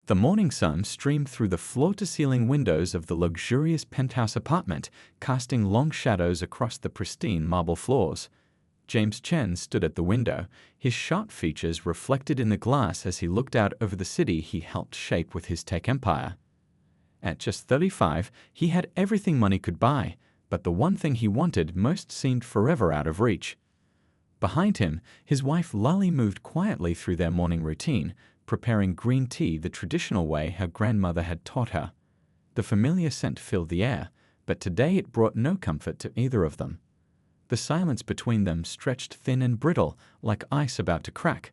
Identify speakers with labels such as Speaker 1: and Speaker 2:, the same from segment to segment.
Speaker 1: The morning sun streamed through the floor-to-ceiling windows of the luxurious penthouse apartment, casting long shadows across the pristine marble floors. James Chen stood at the window, his sharp features reflected in the glass as he looked out over the city he helped shape with his tech empire. At just 35, he had everything money could buy, but the one thing he wanted most seemed forever out of reach. Behind him, his wife Lali moved quietly through their morning routine, preparing green tea the traditional way her grandmother had taught her. The familiar scent filled the air, but today it brought no comfort to either of them. The silence between them stretched thin and brittle, like ice about to crack.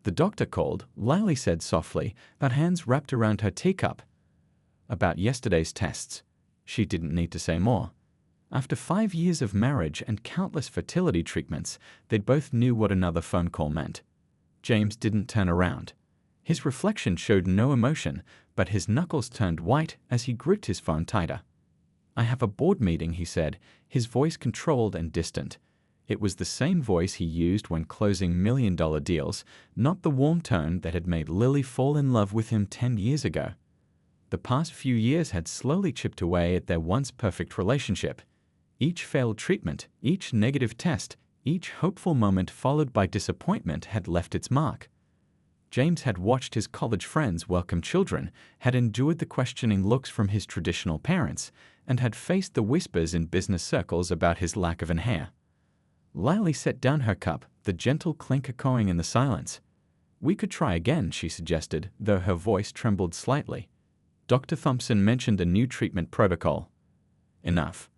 Speaker 1: "The doctor called," Lali said softly, her hands wrapped around her teacup. "About yesterday's tests." She didn't need to say more. After 5 years of marriage and countless fertility treatments, they both knew what another phone call meant. James didn't turn around. His reflection showed no emotion, but his knuckles turned white as he gripped his phone tighter. "I have a board meeting," he said, his voice controlled and distant. It was the same voice he used when closing million-dollar deals, not the warm tone that had made Lily fall in love with him 10 years ago. The past few years had slowly chipped away at their once perfect relationship. Each failed treatment, each negative test, each hopeful moment followed by disappointment had left its mark. James had watched his college friends welcome children, had endured the questioning looks from his traditional parents, and had faced the whispers in business circles about his lack of an heir. Lily set down her cup, the gentle clink echoing in the silence. "We could try again," she suggested, though her voice trembled slightly. Dr. Thompson mentioned a new treatment protocol. "Enough."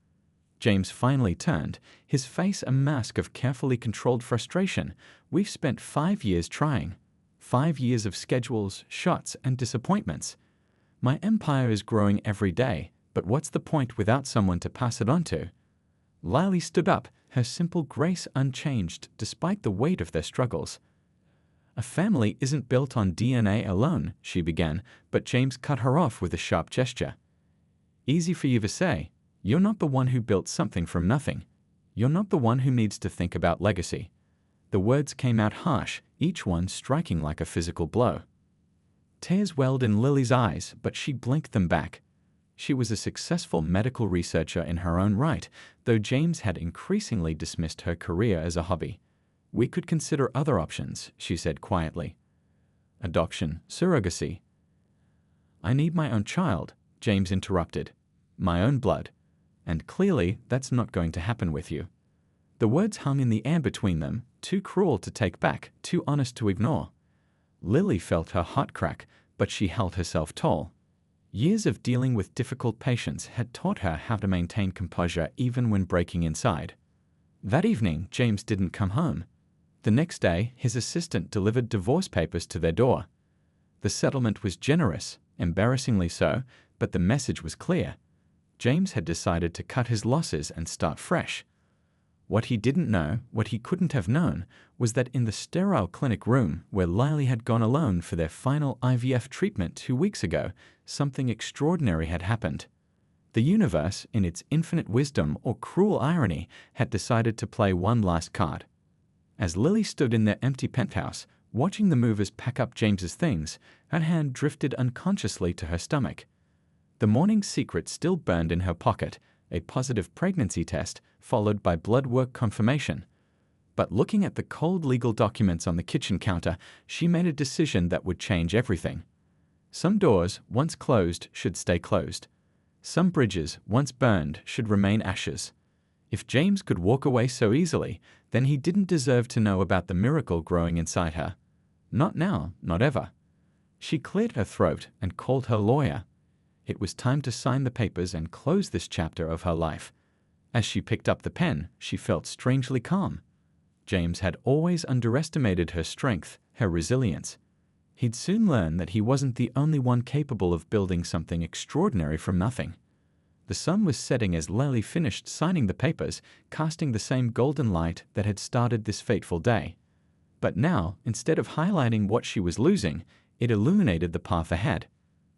Speaker 1: James finally turned, his face a mask of carefully controlled frustration. "We've spent 5 years trying. 5 years of schedules, shots, and disappointments. My empire is growing every day, but what's the point without someone to pass it on to?" Lily stood up, her simple grace unchanged despite the weight of their struggles. "A family isn't built on DNA alone," she began, but James cut her off with a sharp gesture. "Easy for you to say. You're not the one who built something from nothing. You're not the one who needs to think about legacy." The words came out harsh, each one striking like a physical blow. Tears welled in Lily's eyes, but she blinked them back. She was a successful medical researcher in her own right, though James had increasingly dismissed her career as a hobby. "We could consider other options," she said quietly. "Adoption, surrogacy." "I need my own child," James interrupted. "My own blood. And clearly that's not going to happen with you." The words hung in the air between them, too cruel to take back, too honest to ignore. Lily felt her heart crack, but she held herself tall. Years of dealing with difficult patients had taught her how to maintain composure even when breaking inside. That evening, James didn't come home. The next day, his assistant delivered divorce papers to their door. The settlement was generous, embarrassingly so, but the message was clear. James had decided to cut his losses and start fresh. What he didn't know, what he couldn't have known, was that in the sterile clinic room where Lily had gone alone for their final IVF treatment 2 weeks ago, something extraordinary had happened. The universe, in its infinite wisdom or cruel irony, had decided to play one last card. As Lily stood in their empty penthouse, watching the movers pack up James's things, her hand drifted unconsciously to her stomach. The morning secret still burned in her pocket, a positive pregnancy test, followed by blood work confirmation. But looking at the cold legal documents on the kitchen counter, she made a decision that would change everything. Some doors, once closed, should stay closed. Some bridges, once burned, should remain ashes. If James could walk away so easily, then he didn't deserve to know about the miracle growing inside her. Not now, not ever. She cleared her throat and called her lawyer. It was time to sign the papers and close this chapter of her life. As she picked up the pen, she felt strangely calm. James had always underestimated her strength, her resilience. He'd soon learn that he wasn't the only one capable of building something extraordinary from nothing. The sun was setting as Lily finished signing the papers, casting the same golden light that had started this fateful day. But now, instead of highlighting what she was losing, it illuminated the path ahead.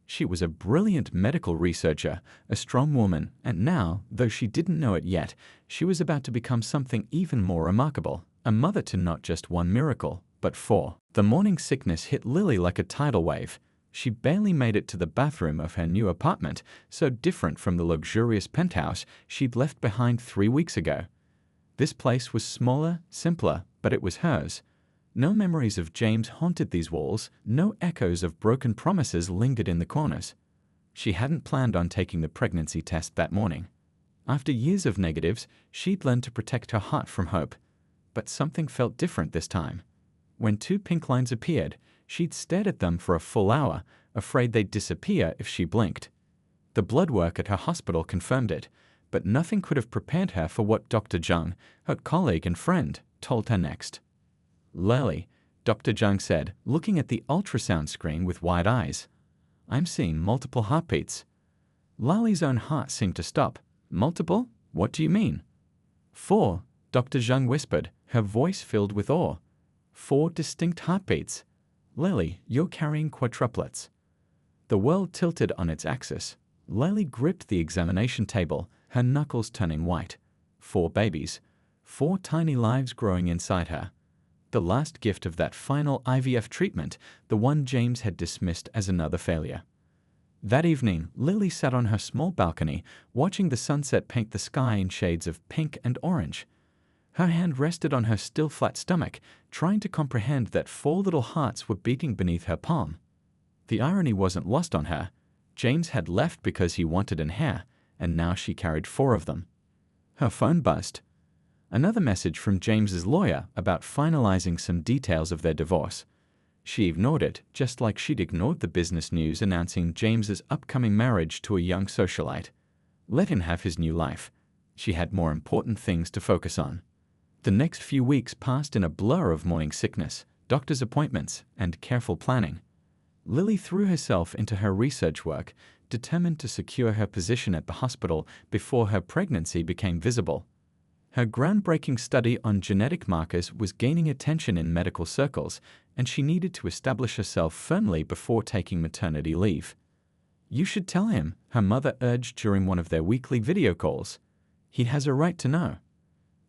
Speaker 1: She was a brilliant medical researcher, a strong woman, and now, though she didn't know it yet, she was about to become something even more remarkable, a mother to not just one miracle, but 4. The morning sickness hit Lily like a tidal wave. She barely made it to the bathroom of her new apartment, so different from the luxurious penthouse she'd left behind 3 weeks ago. This place was smaller, simpler, but it was hers. No memories of James haunted these walls, no echoes of broken promises lingered in the corners. She hadn't planned on taking the pregnancy test that morning. After years of negatives, she'd learned to protect her heart from hope. But something felt different this time. When 2 pink lines appeared, she'd stared at them for a full hour, afraid they'd disappear if she blinked. The blood work at her hospital confirmed it, but nothing could have prepared her for what Dr. Zhang, her colleague and friend, told her next. "Lily," Dr. Zhang said, looking at the ultrasound screen with wide eyes. "I'm seeing multiple heartbeats." Lily's own heart seemed to stop. "Multiple? What do you mean?" "4," Dr. Zhang whispered, her voice filled with awe. "4 distinct heartbeats. Lily, you're carrying quadruplets." The world tilted on its axis. Lily gripped the examination table, her knuckles turning white. 4 babies. 4 tiny lives growing inside her. The last gift of that final IVF treatment, the one James had dismissed as another failure. That evening, Lily sat on her small balcony, watching the sunset paint the sky in shades of pink and orange. Her hand rested on her still flat stomach, trying to comprehend that 4 little hearts were beating beneath her palm. The irony wasn't lost on her. James had left because he wanted an heir, and now she carried 4 of them. Her phone buzzed. Another message from James's lawyer about finalizing some details of their divorce. She ignored it, just like she'd ignored the business news announcing James's upcoming marriage to a young socialite. Let him have his new life. She had more important things to focus on. The next few weeks passed in a blur of morning sickness, doctor's appointments, and careful planning. Lily threw herself into her research work, determined to secure her position at the hospital before her pregnancy became visible. Her groundbreaking study on genetic markers was gaining attention in medical circles, and she needed to establish herself firmly before taking maternity leave. "You should tell him," her mother urged during one of their weekly video calls. "He has a right to know."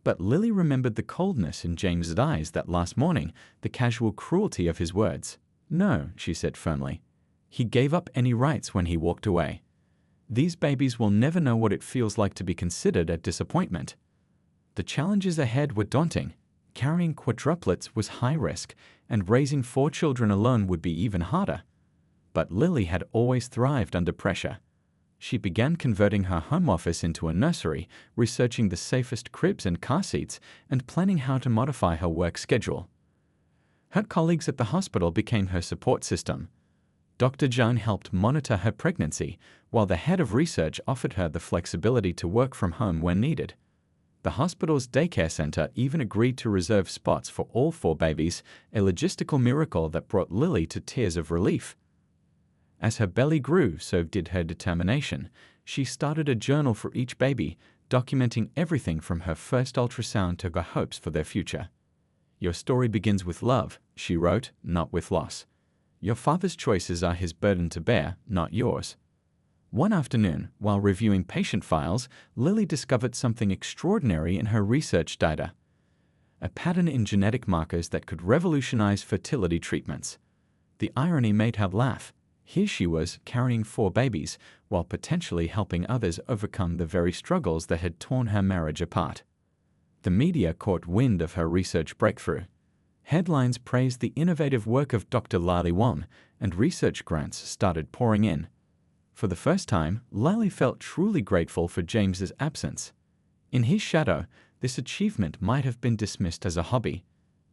Speaker 1: But Lily remembered the coldness in James's eyes that last morning, the casual cruelty of his words. "No," she said firmly. "He gave up any rights when he walked away. These babies will never know what it feels like to be considered a disappointment." The challenges ahead were daunting. Carrying quadruplets was high risk, and raising 4 children alone would be even harder. But Lily had always thrived under pressure. She began converting her home office into a nursery, researching the safest cribs and car seats, and planning how to modify her work schedule. Her colleagues at the hospital became her support system. Dr. Zhang helped monitor her pregnancy, while the head of research offered her the flexibility to work from home when needed. The hospital's daycare center even agreed to reserve spots for all 4 babies, a logistical miracle that brought Lily to tears of relief. As her belly grew, so did her determination. She started a journal for each baby, documenting everything from her first ultrasound to her hopes for their future. "Your story begins with love," she wrote, "not with loss. Your father's choices are his burden to bear, not yours." One afternoon, while reviewing patient files, Lily discovered something extraordinary in her research data. A pattern in genetic markers that could revolutionize fertility treatments. The irony made her laugh. Here she was, carrying 4 babies, while potentially helping others overcome the very struggles that had torn her marriage apart. The media caught wind of her research breakthrough. Headlines praised the innovative work of Dr. Lali Wong, and research grants started pouring in. For the first time, Lily felt truly grateful for James's absence. In his shadow, this achievement might have been dismissed as a hobby.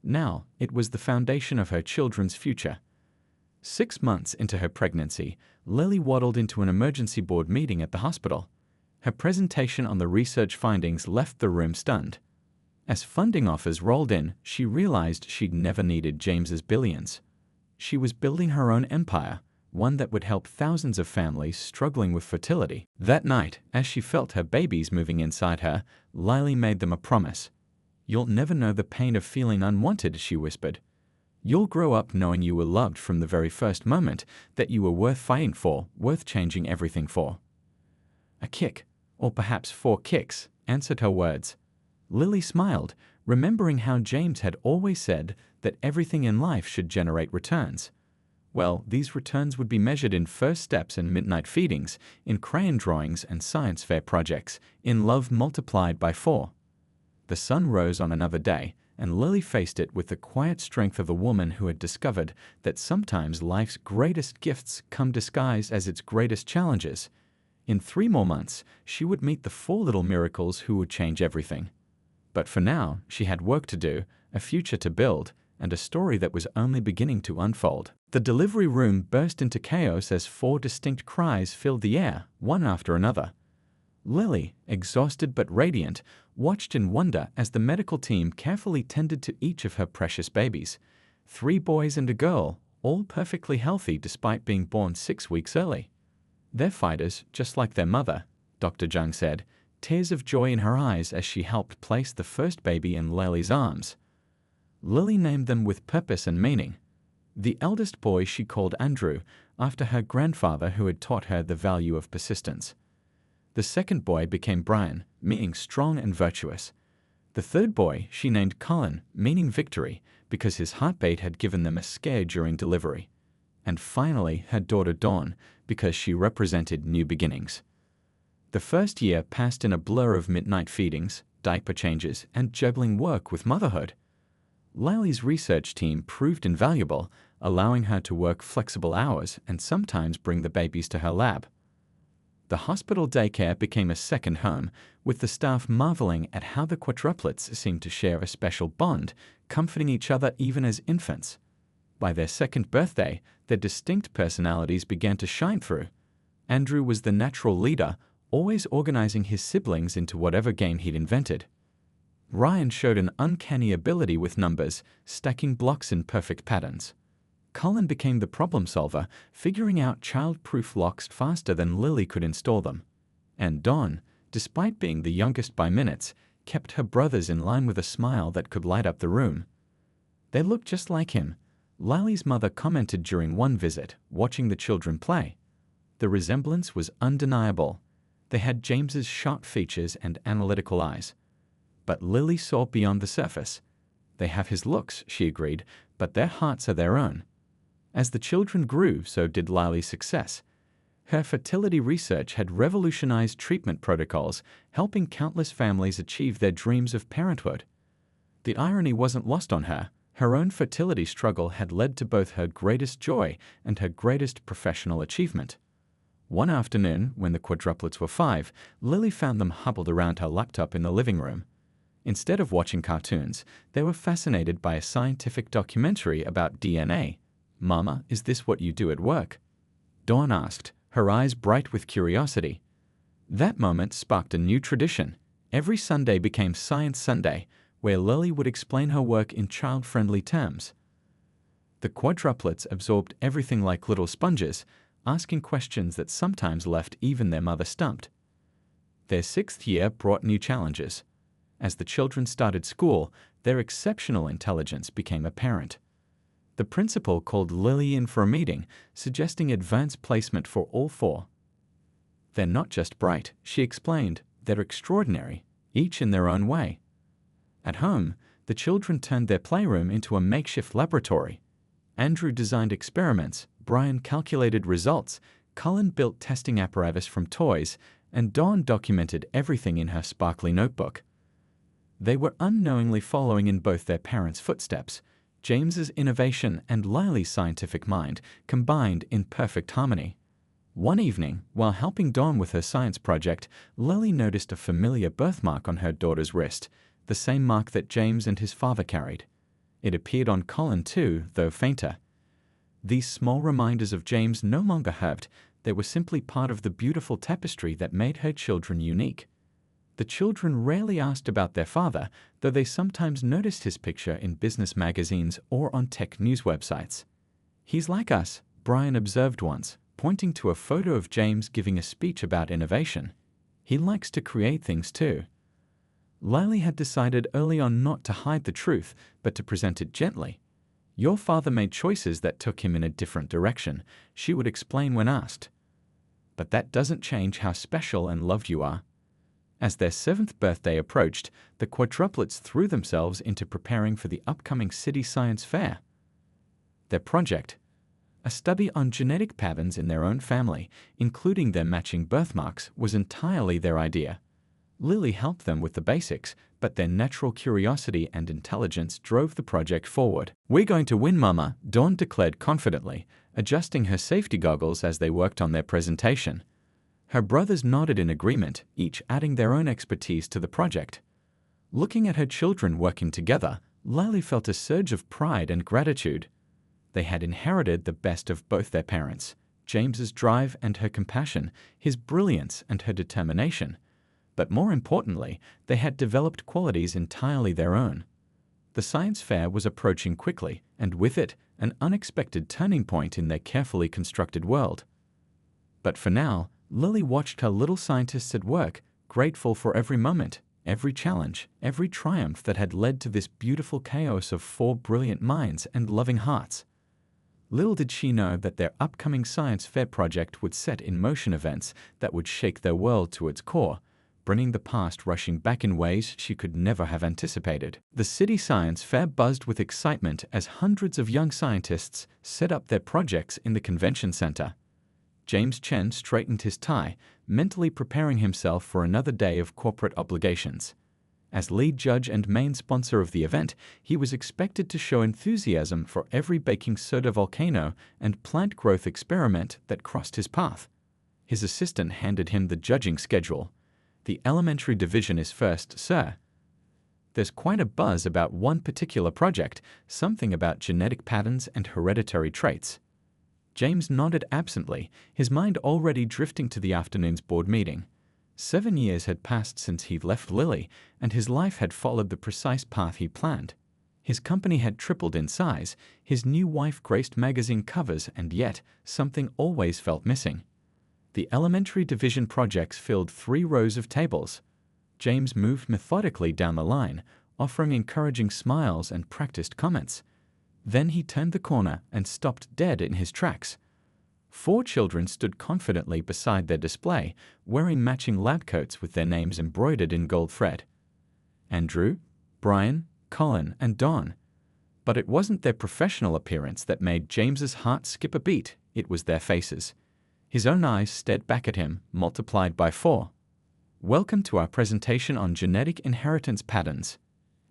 Speaker 1: Now, it was the foundation of her children's future. 6 months into her pregnancy, Lily waddled into an emergency board meeting at the hospital. Her presentation on the research findings left the room stunned. As funding offers rolled in, she realized she'd never needed James's billions. She was building her own empire, one that would help thousands of families struggling with fertility. That night, as she felt her babies moving inside her, Lily made them a promise. "You'll never know the pain of feeling unwanted," she whispered. "You'll grow up knowing you were loved from the very first moment, that you were worth fighting for, worth changing everything for." A kick, or perhaps 4 kicks, answered her words. Lily smiled, remembering how James had always said that everything in life should generate returns. Well, these returns would be measured in first steps and midnight feedings, in crayon drawings and science fair projects, in love multiplied by 4. The sun rose on another day, and Lily faced it with the quiet strength of a woman who had discovered that sometimes life's greatest gifts come disguised as its greatest challenges. In 3 more months, she would meet the 4 little miracles who would change everything. But for now, she had work to do, a future to build, and a story that was only beginning to unfold. The delivery room burst into chaos as 4 distinct cries filled the air, one after another. Lily, exhausted but radiant, watched in wonder as the medical team carefully tended to each of her precious babies. 3 boys and a girl, all perfectly healthy despite being born 6 weeks early. They're fighters, just like their mother, Dr. Jung said, tears of joy in her eyes as she helped place the first baby in Lily's arms. Lily named them with purpose and meaning. The eldest boy she called Andrew, after her grandfather who had taught her the value of persistence. The second boy became Brian, meaning strong and virtuous. The third boy she named Colin, meaning victory, because his heartbeat had given them a scare during delivery. And finally, her daughter Dawn, because she represented new beginnings. The first year passed in a blur of midnight feedings, diaper changes, and juggling work with motherhood. Lily's research team proved invaluable, allowing her to work flexible hours and sometimes bring the babies to her lab. The hospital daycare became a second home, with the staff marveling at how the quadruplets seemed to share a special bond, comforting each other even as infants. By their second birthday, their distinct personalities began to shine through. Andrew was the natural leader, always organizing his siblings into whatever game he'd invented. Ryan showed an uncanny ability with numbers, stacking blocks in perfect patterns. Colin became the problem solver, figuring out child-proof locks faster than Lily could install them. And Dawn, despite being the youngest by minutes, kept her brothers in line with a smile that could light up the room. They looked just like him. Lily's mother commented during one visit, watching the children play. The resemblance was undeniable. They had James's sharp features and analytical eyes. But Lily saw beyond the surface. They have his looks, she agreed, but their hearts are their own. As the children grew, so did Lily's success. Her fertility research had revolutionized treatment protocols, helping countless families achieve their dreams of parenthood. The irony wasn't lost on her. Her own fertility struggle had led to both her greatest joy and her greatest professional achievement. One afternoon, when the quadruplets were 5, Lily found them huddled around her laptop in the living room. Instead of watching cartoons, they were fascinated by a scientific documentary about DNA. "Mama, is this what you do at work?" Dawn asked, her eyes bright with curiosity. That moment sparked a new tradition. Every Sunday became Science Sunday, where Lily would explain her work in child-friendly terms. The quadruplets absorbed everything like little sponges, asking questions that sometimes left even their mother stumped. Their 6th year brought new challenges. As the children started school, their exceptional intelligence became apparent. The principal called Lily in for a meeting, suggesting advanced placement for all 4. "They're not just bright," she explained, "they're extraordinary, each in their own way." At home, the children turned their playroom into a makeshift laboratory. Andrew designed experiments, Brian calculated results, Colin built testing apparatus from toys, and Dawn documented everything in her sparkly notebook. They were unknowingly following in both their parents' footsteps. James's innovation and Lily's scientific mind combined in perfect harmony. One evening, while helping Dawn with her science project, Lily noticed a familiar birthmark on her daughter's wrist, the same mark that James and his father carried. It appeared on Colin too, though fainter. These small reminders of James no longer hurt, they were simply part of the beautiful tapestry that made her children unique. The children rarely asked about their father, though they sometimes noticed his picture in business magazines or on tech news websites. "He's like us," Brian observed once, pointing to a photo of James giving a speech about innovation. "He likes to create things too." Lily had decided early on not to hide the truth, but to present it gently. "Your father made choices that took him in a different direction," she would explain when asked. "But that doesn't change how special and loved you are." As their 7th birthday approached, the quadruplets threw themselves into preparing for the upcoming City Science Fair. Their project, A study on genetic patterns in their own family, including their matching birthmarks, was entirely their idea. Lily helped them with the basics, but their natural curiosity and intelligence drove the project forward. "We're going to win, Mama," Dawn declared confidently, adjusting her safety goggles as they worked on their presentation. Her brothers nodded in agreement, each adding their own expertise to the project. Looking at her children working together, Lily felt a surge of pride and gratitude. They had inherited the best of both their parents, James's drive and her compassion, his brilliance and her determination. But more importantly, they had developed qualities entirely their own. The science fair was approaching quickly, and with it, an unexpected turning point in their carefully constructed world. But for now, Lily watched her little scientists at work, grateful for every moment, every challenge, every triumph that had led to this beautiful chaos of four brilliant minds and loving hearts. Little did she know that their upcoming science fair project would set in motion events that would shake their world to its core, bringing the past rushing back in ways she could never have anticipated. The city science fair buzzed with excitement as hundreds of young scientists set up their projects in the convention center. James Chen straightened his tie, mentally preparing himself for another day of corporate obligations. As lead judge and main sponsor of the event, he was expected to show enthusiasm for every baking soda volcano and plant growth experiment that crossed his path. His assistant handed him the judging schedule. "The elementary division is first, sir." There's quite a buzz about one particular project, something about genetic patterns and hereditary traits. James nodded absently, his mind already drifting to the afternoon's board meeting. 7 years had passed since he left Lily, and his life had followed the precise path he planned. His company had tripled in size, his new wife graced magazine covers, and yet something always felt missing. The elementary division projects filled 3 rows of tables. James moved methodically down the line, offering encouraging smiles and practiced comments. Then he turned the corner and stopped dead in his tracks. 4 children stood confidently beside their display, wearing matching lab coats with their names embroidered in gold thread. Andrew, Brian, Colin, and Don. But it wasn't their professional appearance that made James's heart skip a beat, it was their faces. His own eyes stared back at him, multiplied by 4. "Welcome to our presentation on genetic inheritance patterns."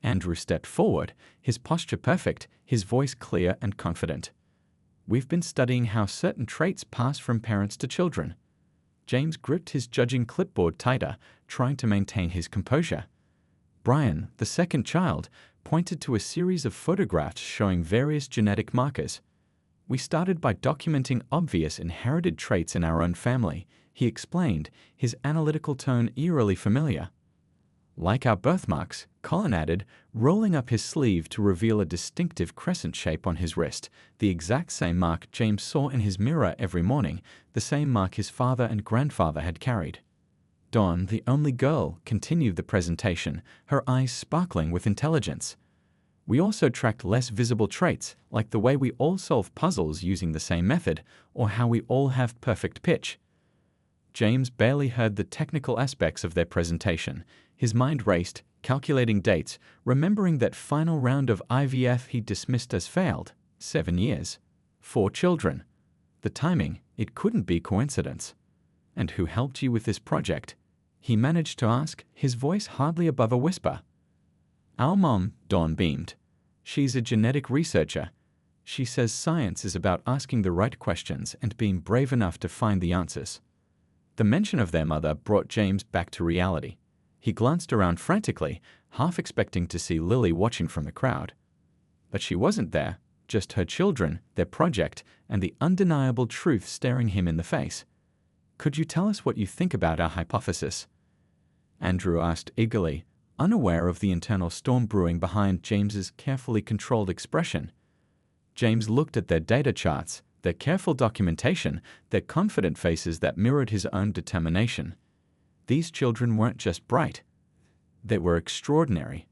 Speaker 1: Andrew stepped forward, his posture perfect, his voice clear and confident. "We've been studying how certain traits pass from parents to children." James gripped his judging clipboard tighter, trying to maintain his composure. Brian, the second child, pointed to a series of photographs showing various genetic markers. "We started by documenting obvious inherited traits in our own family," he explained, his analytical tone eerily familiar. "Like our birthmarks," Colin added, rolling up his sleeve to reveal a distinctive crescent shape on his wrist, the exact same mark James saw in his mirror every morning, the same mark his father and grandfather had carried. Dawn, the only girl, continued the presentation, her eyes sparkling with intelligence. "We also tracked less visible traits, like the way we all solve puzzles using the same method, or how we all have perfect pitch." James barely heard the technical aspects of their presentation. His mind raced, calculating dates, remembering that final round of IVF he dismissed as failed. 7 years. 4 children. The timing, it couldn't be coincidence. "And who helped you with this project?" he managed to ask, his voice hardly above a whisper. "Our mom," Dawn beamed. "She's a genetic researcher. She says science is about asking the right questions and being brave enough to find the answers." The mention of their mother brought James back to reality. He glanced around frantically, half expecting to see Lily watching from the crowd. But she wasn't there, just her children, their project, and the undeniable truth staring him in the face. "Could you tell us what you think about our hypothesis?" Andrew asked eagerly, unaware of the internal storm brewing behind James's carefully controlled expression. James looked at their data charts, their careful documentation, their confident faces that mirrored his own determination. These children weren't just bright. They were extraordinary.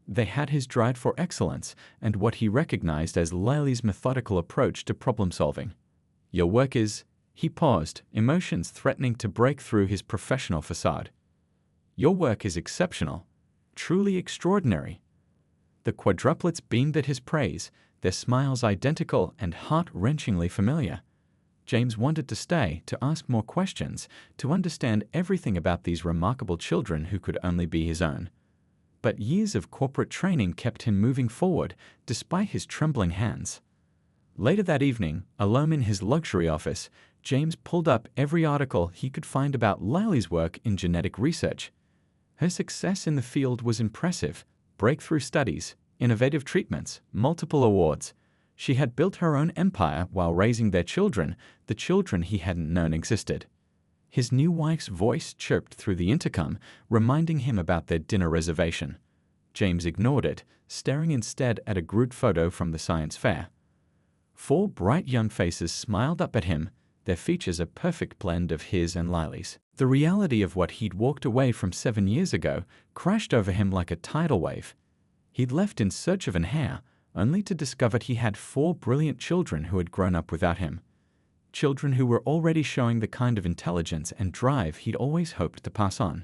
Speaker 1: They had his drive for excellence and what he recognized as Lily's methodical approach to problem solving. "Your work is..." He paused, emotions threatening to break through his professional facade. "Your work is exceptional. Truly extraordinary." The quadruplets beamed at his praise, their smiles identical and heart-wrenchingly familiar. James wanted to stay, to ask more questions, to understand everything about these remarkable children who could only be his own. But years of corporate training kept him moving forward, despite his trembling hands. Later that evening, alone in his luxury office, James pulled up every article he could find about Lily's work in genetic research. Her success in the field was impressive: breakthrough studies, innovative treatments, multiple awards. She had built her own empire while raising their children, the children he hadn't known existed. His new wife's voice chirped through the intercom, reminding him about their dinner reservation. James ignored it, staring instead at a group photo from the science fair. 4 bright young faces smiled up at him, their features a perfect blend of his and Lily's. The reality of what he'd walked away from 7 years ago crashed over him like a tidal wave. He'd left in search of an heir, only to discover he had 4 brilliant children who had grown up without him. Children who were already showing the kind of intelligence and drive he'd always hoped to pass on.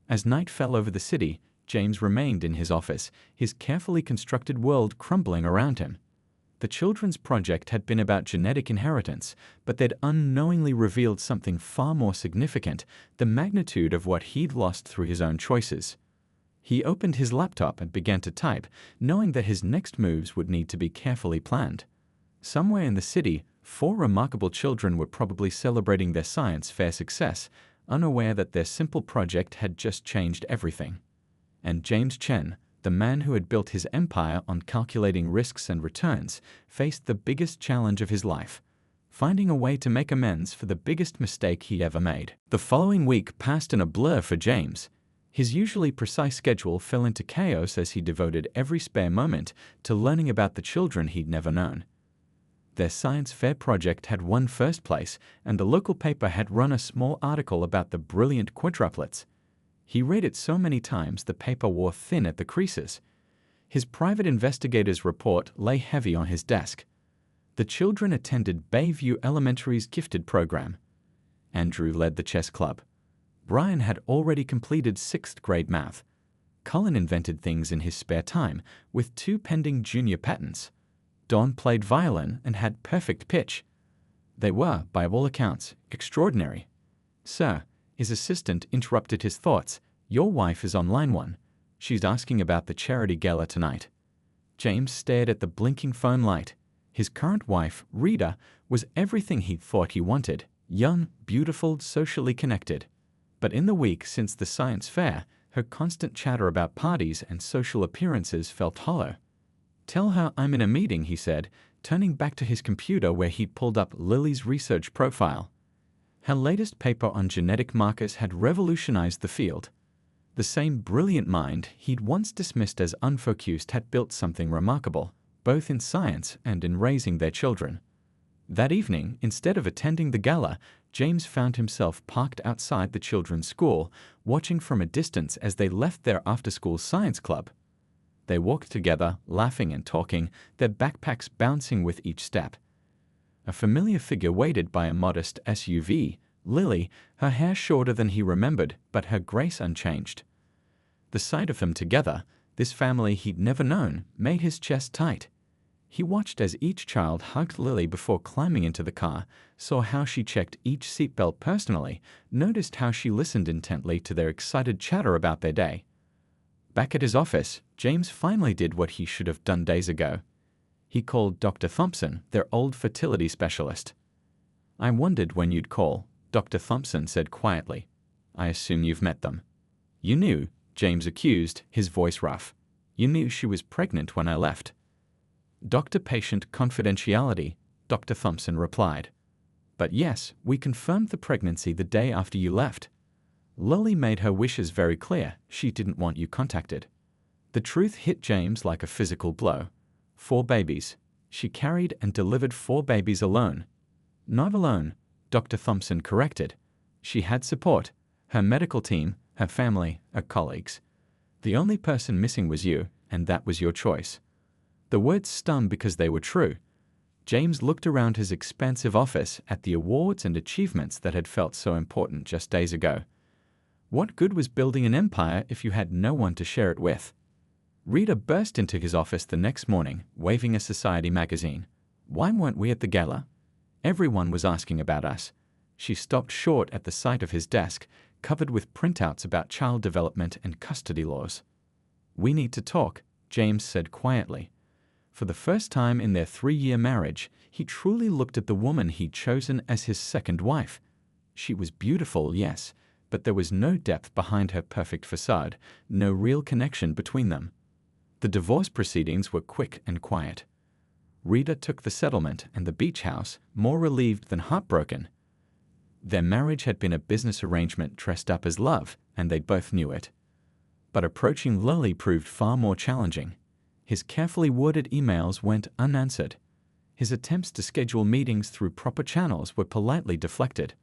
Speaker 1: As night fell over the city, James remained in his office, his carefully constructed world crumbling around him. The children's project had been about genetic inheritance, but they'd unknowingly revealed something far more significant: the magnitude of what he'd lost through his own choices. He opened his laptop and began to type, knowing that his next moves would need to be carefully planned. Somewhere in the city, 4 remarkable children were probably celebrating their science fair success, unaware that their simple project had just changed everything. And James Chen, the man who had built his empire on calculating risks and returns, faced the biggest challenge of his life: finding a way to make amends for the biggest mistake he'd ever made. The following week passed in a blur for James. His usually precise schedule fell into chaos as he devoted every spare moment to learning about the children he'd never known. Their science fair project had won first place, and the local paper had run a small article about the brilliant quadruplets. He read it so many times the paper wore thin at the creases. His private investigator's report lay heavy on his desk. The children attended Bayview Elementary's gifted program. Andrew led the chess club. Brian had already completed 6th grade math. Cullen invented things in his spare time, with 2 pending junior patents. Don played violin and had perfect pitch. They were, by all accounts, extraordinary. "Sir," his assistant interrupted his thoughts, "your wife is on line 1. She's asking about the charity gala tonight." James stared at the blinking phone light. His current wife, Rita, was everything he'd thought he wanted: young, beautiful, socially connected. But in the week since the science fair, her constant chatter about parties and social appearances felt hollow. "Tell her I'm in a meeting," he said, turning back to his computer where he'd pulled up Lily's research profile. Her latest paper on genetic markers had revolutionized the field. The same brilliant mind he'd once dismissed as unfocused had built something remarkable, both in science and in raising their children. That evening, instead of attending the gala, James found himself parked outside the children's school, watching from a distance as they left their after-school science club. They walked together, laughing and talking, their backpacks bouncing with each step. A familiar figure waited by a modest SUV, Lily, her hair shorter than he remembered, but her grace unchanged. The sight of them together, this family he'd never known, made his chest tight. He watched as each child hugged Lily before climbing into the car, saw how she checked each seatbelt personally, noticed how she listened intently to their excited chatter about their day. Back at his office, James finally did what he should have done days ago. He called Dr. Thompson, their old fertility specialist. "I wondered when you'd call," Dr. Thompson said quietly. "I assume you've met them." "You knew," James accused, his voice rough. "You knew she was pregnant when I left." "Doctor-patient confidentiality," Dr. Thompson replied. "But yes, we confirmed the pregnancy the day after you left. Lily made her wishes very clear. She didn't want you contacted." The truth hit James like a physical blow. 4 babies. She carried and delivered 4 babies alone. "Not alone," Dr. Thompson corrected. "She had support: her medical team, her family, her colleagues. The only person missing was you, and that was your choice." The words stung because they were true. James looked around his expansive office at the awards and achievements that had felt so important just days ago. What good was building an empire if you had no one to share it with? Rita burst into his office the next morning, waving a society magazine. Why weren't we at the gala? Everyone was asking about us. She stopped short at the sight of his desk, covered with printouts about child development and custody laws. We need to talk, James said quietly. For the first time in their 3-year marriage, he truly looked at the woman he'd chosen as his second wife. She was beautiful, yes, but there was no depth behind her perfect facade, no real connection between them. The divorce proceedings were quick and quiet. Rita took the settlement and the beach house, more relieved than heartbroken. Their marriage had been a business arrangement dressed up as love, and they both knew it. But approaching Lily proved far more challenging. His carefully worded emails went unanswered. His attempts to schedule meetings through proper channels were politely deflected.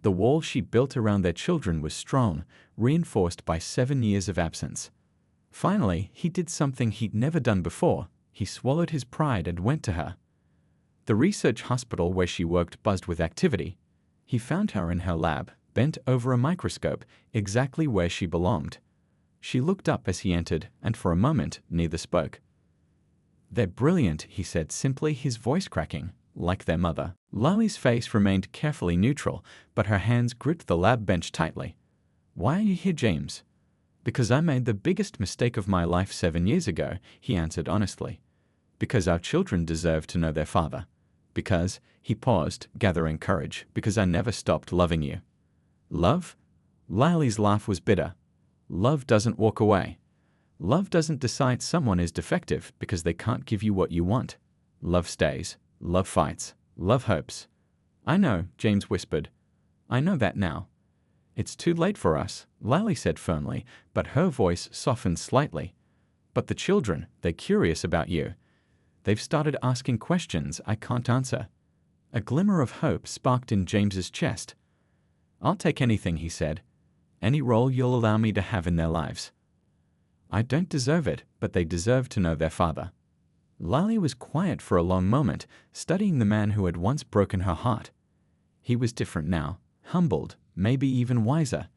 Speaker 1: The wall she built around their children was strong, reinforced by 7 years of absence. Finally, he did something he'd never done before. He swallowed his pride and went to her. The research hospital where she worked buzzed with activity. He found her in her lab, bent over a microscope, exactly where she belonged. She looked up as he entered, and for a moment, neither spoke. "They're brilliant," he said simply, his voice cracking, like their mother. Lily's face remained carefully neutral, but her hands gripped the lab bench tightly. "Why are you here, James?" "Because I made the biggest mistake of my life 7 years ago," he answered honestly. "Because our children deserve to know their father. Because," he paused, gathering courage, "because I never stopped loving you." "Love?" Lily's laugh was bitter. "Love doesn't walk away. Love doesn't decide someone is defective because they can't give you what you want. Love stays. Love fights. Love hopes." "I know," James whispered. "I know that now." "It's too late for us," Lily said firmly, but her voice softened slightly. "But the children, they're curious about you. They've started asking questions I can't answer." A glimmer of hope sparked in James's chest. "I'll take anything," he said. "Any role you'll allow me to have in their lives." "I don't deserve it, but they deserve to know their father." Lily was quiet for a long moment, studying the man who had once broken her heart. He was different now, humbled, maybe even wiser.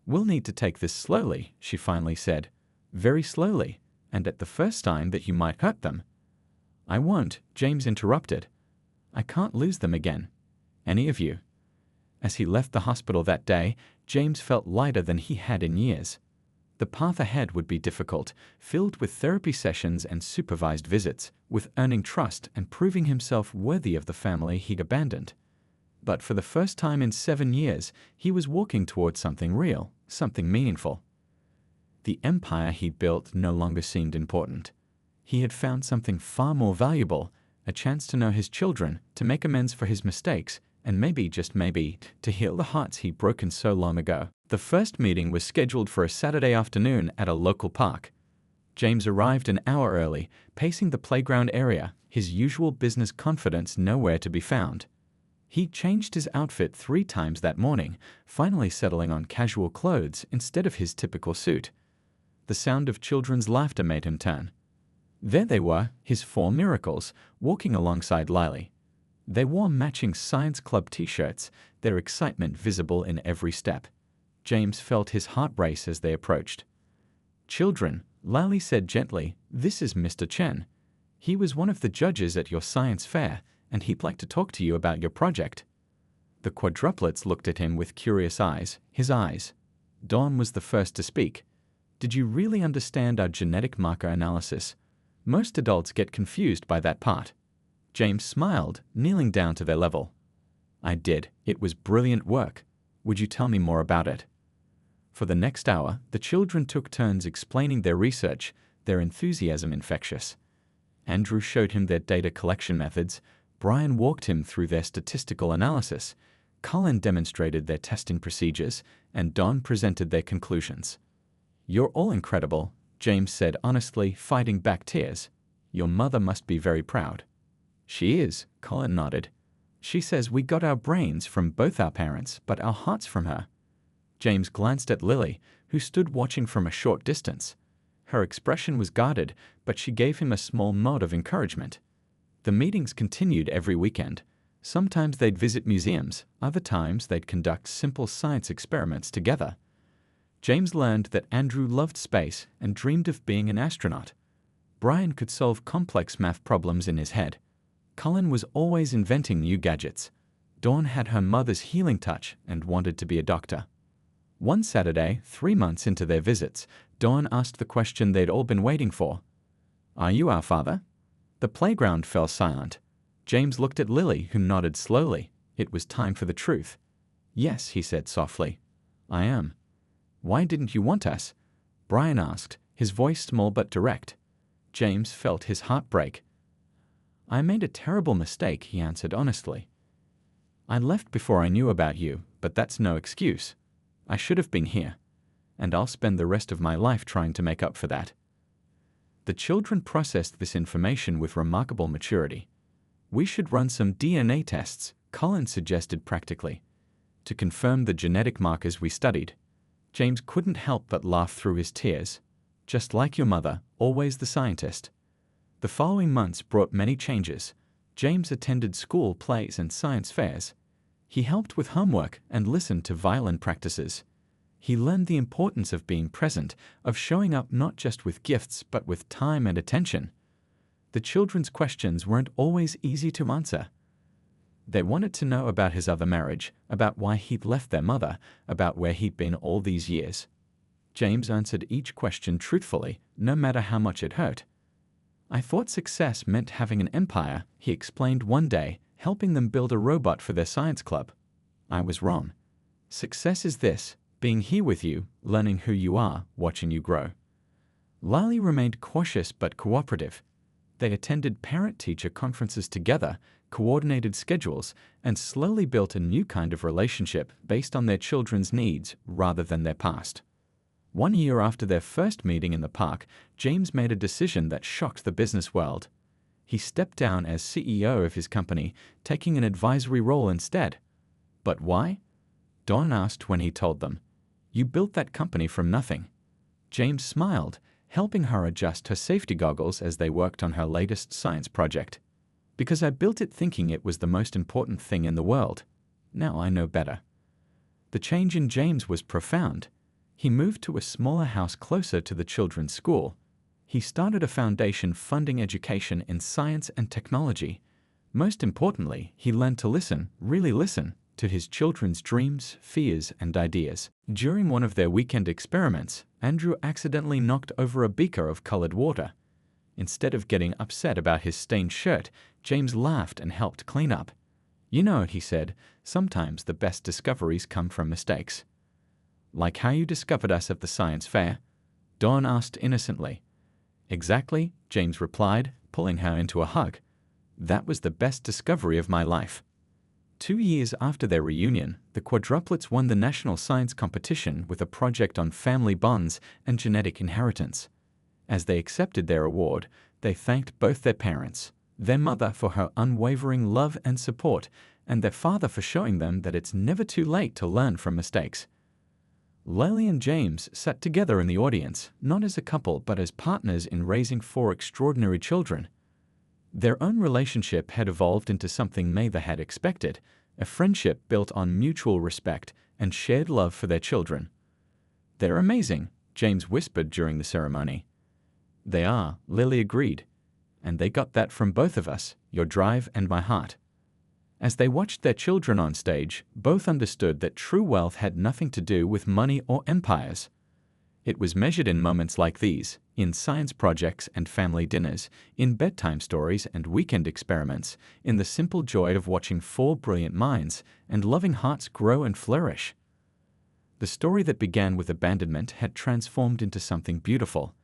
Speaker 1: "We'll need to take this slowly," she finally said. "Very slowly, and at the first sign that you might hurt them." "I won't," James interrupted. "I can't lose them again. Any of you." As he left the hospital that day, James felt lighter than he had in years. The path ahead would be difficult, filled with therapy sessions and supervised visits, with earning trust and proving himself worthy of the family he'd abandoned. But for the first time in 7 years, he was walking towards something real, something meaningful. The empire he'd built no longer seemed important. He had found something far more valuable, a chance to know his children, to make amends for his mistakes, and maybe, just maybe, to heal the hearts he'd broken so long ago. The first meeting was scheduled for a Saturday afternoon at a local park. James arrived an hour early, pacing the playground area, his usual business confidence nowhere to be found. He changed his outfit 3 times that morning, finally settling on casual clothes instead of his typical suit. The sound of children's laughter made him turn. There they were, his 4 miracles, walking alongside Lily. They wore matching science club t-shirts, their excitement visible in every step. James felt his heart race as they approached. "Children," Lily said gently, "this is Mr. Chen. He was one of the judges at your science fair, and he'd like to talk to you about your project." The quadruplets looked at him with curious eyes, his eyes. Dawn was the first to speak. "Did you really understand our genetic marker analysis? Most adults get confused by that part." James smiled, kneeling down to their level. "I did. It was brilliant work. Would you tell me more about it?" For the next hour, the children took turns explaining their research, their enthusiasm infectious. Andrew showed him their data collection methods, Brian walked him through their statistical analysis, Colin demonstrated their testing procedures, and Don presented their conclusions. "You're all incredible," James said honestly, fighting back tears. "Your mother must be very proud." "She is," Colin nodded. "She says we got our brains from both our parents, but our hearts from her." James glanced at Lily, who stood watching from a short distance. Her expression was guarded, but she gave him a small nod of encouragement. The meetings continued every weekend. Sometimes they'd visit museums, other times they'd conduct simple science experiments together. James learned that Andrew loved space and dreamed of being an astronaut. Brian could solve complex math problems in his head. Cullen was always inventing new gadgets. Dawn had her mother's healing touch and wanted to be a doctor. One Saturday, 3 months into their visits, Dawn asked the question they'd all been waiting for. "Are you our father?" The playground fell silent. James looked at Lily, who nodded slowly. It was time for the truth. "Yes," he said softly. "I am." "Why didn't you want us?" Brian asked, his voice small but direct. James felt his heart break. "I made a terrible mistake," he answered honestly. "I left before I knew about you, but that's no excuse. I should have been here, and I'll spend the rest of my life trying to make up for that." The children processed this information with remarkable maturity. "We should run some DNA tests," Colin suggested practically, "to confirm the genetic markers we studied." James couldn't help but laugh through his tears. Just like your mother, always the scientist. The following months brought many changes. James attended school plays and science fairs. He helped with homework and listened to violin practices. He learned the importance of being present, of showing up not just with gifts but with time and attention. The children's questions weren't always easy to answer. They wanted to know about his other marriage, about why he'd left their mother, about where he'd been all these years. James answered each question truthfully, no matter how much it hurt. "I thought success meant having an empire," he explained one day, helping them build a robot for their science club. "I was wrong. Success is this: being here with you, learning who you are, watching you grow." Lily remained cautious but cooperative. They attended parent-teacher conferences together, coordinated schedules, and slowly built a new kind of relationship based on their children's needs rather than their past. 1 year after their first meeting in the park, James made a decision that shocked the business world. He stepped down as CEO of his company, taking an advisory role instead. But why? Dawn asked when he told them. "You built that company from nothing." James smiled, helping her adjust her safety goggles as they worked on her latest science project. "Because I built it thinking it was the most important thing in the world. Now I know better." The change in James was profound. He moved to a smaller house closer to the children's school. He started a foundation funding education in science and technology. Most importantly, he learned to listen, really listen, to his children's dreams, fears, and ideas. During one of their weekend experiments, Andrew accidentally knocked over a beaker of colored water. Instead of getting upset about his stained shirt, James laughed and helped clean up. "You know," he said, "sometimes the best discoveries come from mistakes." "Like how you discovered us at the science fair?" Dawn asked innocently. "Exactly," James replied, pulling her into a hug. "That was the best discovery of my life." 2 years after their reunion, the Quadruplets won the national science competition with a project on family bonds and genetic inheritance. As they accepted their award, they thanked both their parents, their mother for her unwavering love and support, and their father for showing them that it's never too late to learn from mistakes. Lily and James sat together in the audience, not as a couple but as partners in raising 4 extraordinary children. Their own relationship had evolved into something neither had expected, a friendship built on mutual respect and shared love for their children. "They're amazing," James whispered during the ceremony. "They are," Lily agreed. "And they got that from both of us, your drive and my heart." As they watched their children on stage, both understood that true wealth had nothing to do with money or empires. It was measured in moments like these, in science projects and family dinners, in bedtime stories and weekend experiments, in the simple joy of watching 4 brilliant minds and loving hearts grow and flourish. The story that began with abandonment had transformed into something beautiful,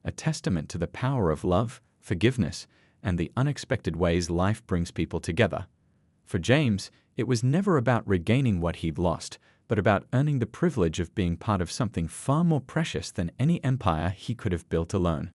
Speaker 1: a testament to the power of love, forgiveness, and the unexpected ways life brings people together. For James, it was never about regaining what he'd lost, but about earning the privilege of being part of something far more precious than any empire he could have built alone.